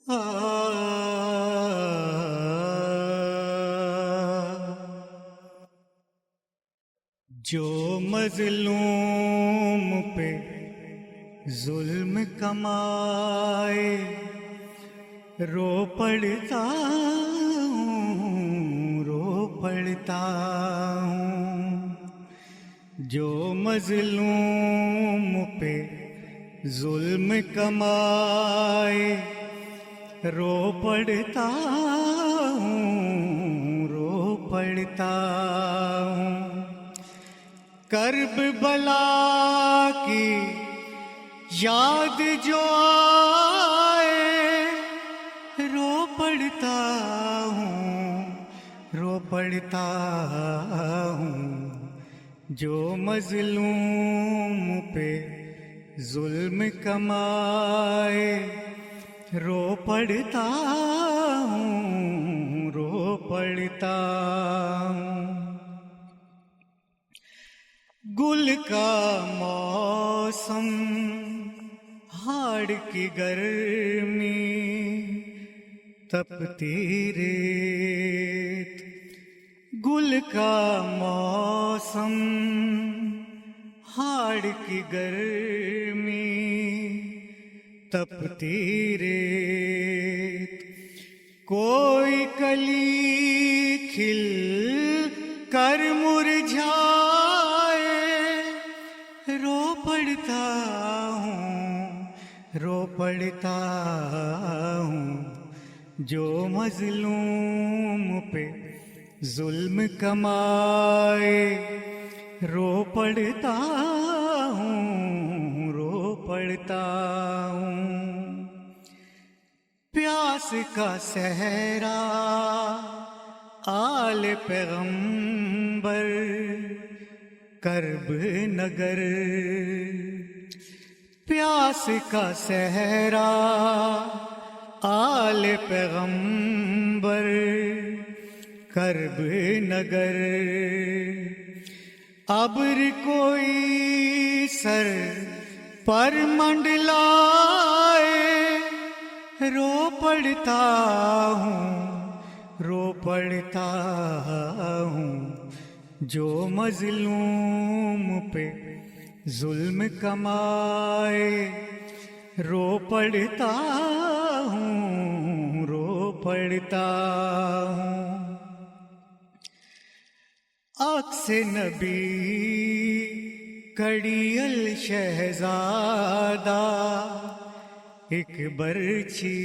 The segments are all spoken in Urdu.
جو مظلوم پہ ظلم کمائے رو پڑتا ہوں، رو پڑتا ہوں۔ جو مظلوم پہ ظلم کمائے رو پڑتا ہوں، رو پڑتا ہوں۔ کرب بلا کی یاد جو آئے رو پڑتا ہوں، رو پڑتا ہوں۔ جو مظلوم پہ ظلم کمائے رو پڑتا ہوں، رو پڑتا ہوں۔ گل کا موسم، ہاڑ کی گرمی، تپتی ریت۔ گل کا موسم، ہاڑ کی گرمی، تپتی ریت۔ کوئی کلی کھل کر مرجھائے رو پڑتا ہوں، رو پڑتا ہوں۔ جو مظلوم پہ ظلم کمائے رو پڑتا ہوں، رو پڑتا ہوں۔ پیاس کا صحرا آل پیغمبر کرب نگر۔ پیاس کا صحرا آل پیغمبر کرب نگر۔ ابر کوئی سر پر منڈلائے رو پڑتا ہوں، رو پڑتا ہوں۔ جو مظلوم پہ ظلم کمائے رو پڑتا ہوں، رو پڑتا ہوں۔ عکس نبی کڑی الشہزادہ ایک برچھی۔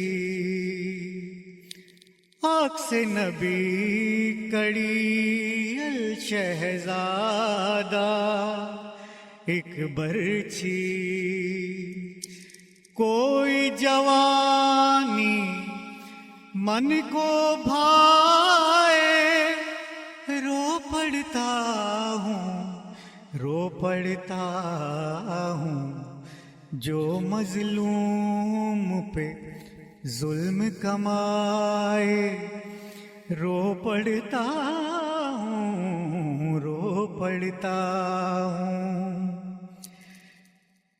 عکس نبی کڑی الشہزادہ ایک برچھی۔ کوئی جوانی من کو بھائے رو پڑتا ہوں، رو پڑتا ہوں۔ جو مظلوم پہ ظلم کمائے رو پڑتا ہوں، رو پڑتا ہوں۔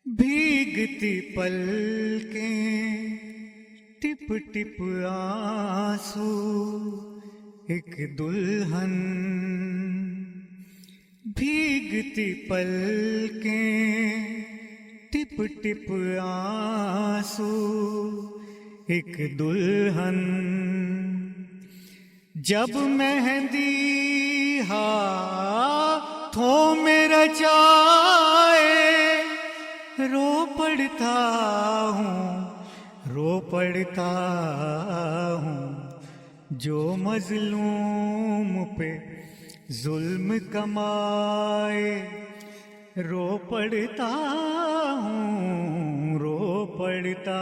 بھیگتی پلکیں ٹپ ٹپ آنسو ایک دلہن۔ بھیگتی پلکیں ٹپ ٹپ آنسو ایک دلہن۔ جب مہندی ہاتھوں میں رچائے رو پڑتا ہوں، رو پڑتا ہوں۔ جو مظلوم پہ ظلم کمائے رو پڑتا ہوں، رو پڑتا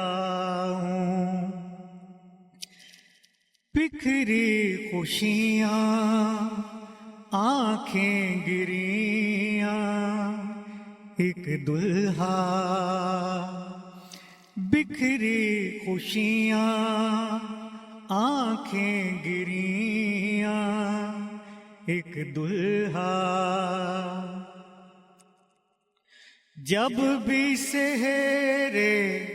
ہوں۔ بکھری خوشیاں آنکھیں گریاں ایک دلہا۔ بکھری خوشیاں آنکھیں گریاں ایک دلہا۔ جب بھی سہرے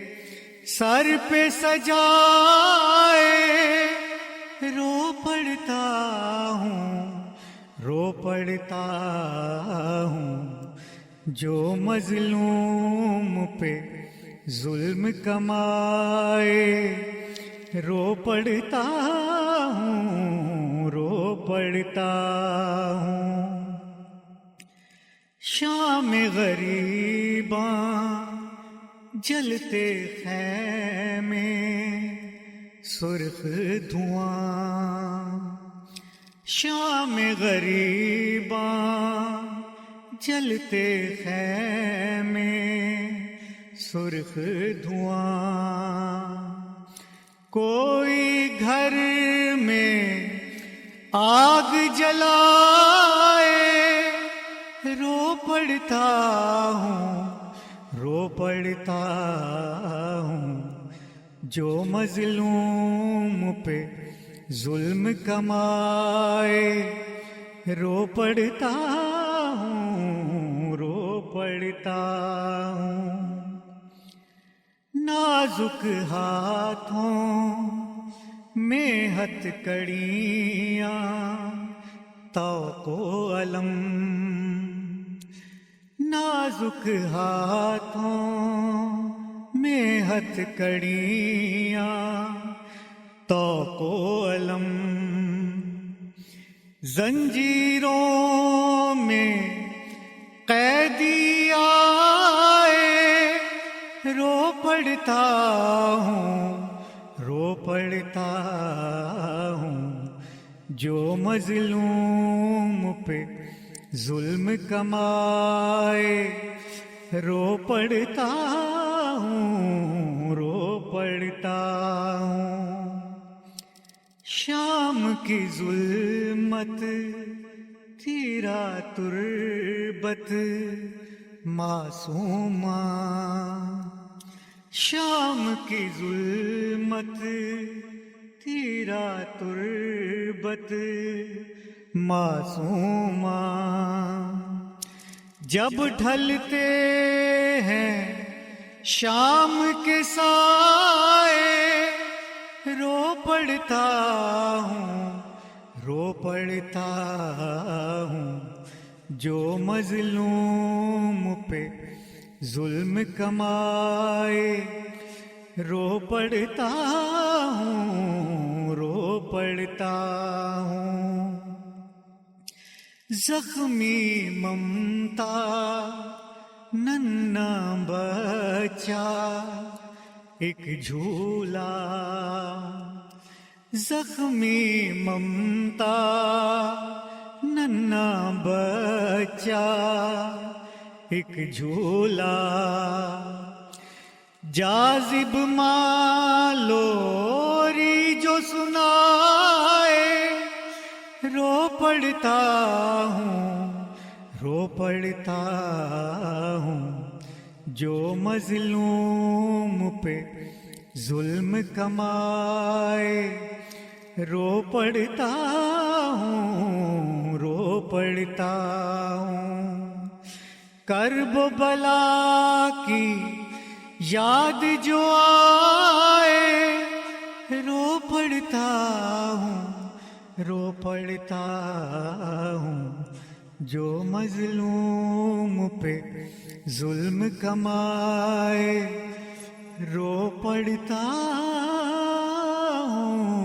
سر پہ سجائے رو پڑتا ہوں جو مظلوم پہ ظلم کمائے رو پڑتا ہوں شام غریباں جلتے خیمے سرخ دھواں شام غریباں جلتے خیمے سرخ دھواں کوئی گھر میں آگ جلائے رو پڑتا ہوں جو مظلوم پہ ظلم کمائے رو پڑتا ہوں نازک ہاتھوں میں ہتھ کڑیاں طوق و علم نازک ہاتھوں میں ہتھ کڑیاں طوق و علم زنجیروں میں قیدی آئے رو پڑتا ہوں جو مظلوم پہ ظلم کمائے رو پڑتا ہوں شام کی ظلمت تیرا تربت معصوماں شام کی ظلمت تیرا تربت معصوماں جب ڈھلتے ہیں شام کے سائے رو پڑتا ہوں جو مظلوم پہ ظلم کمائے رو پڑتا ہوں زخمی ممتا ننھا بچہ ایک جھولا زخمی ممتا ننھا بچہ ایک جھولا جاذب مالوری جو سنائے رو پڑتا ہوں جو مظلوم پہ ظلم کمائے رو پڑتا ہوں کرب و بلا کی یاد جو آئے رو پڑتا ہوں جو مظلوم پہ ظلم کمائے رو پڑتا ہوں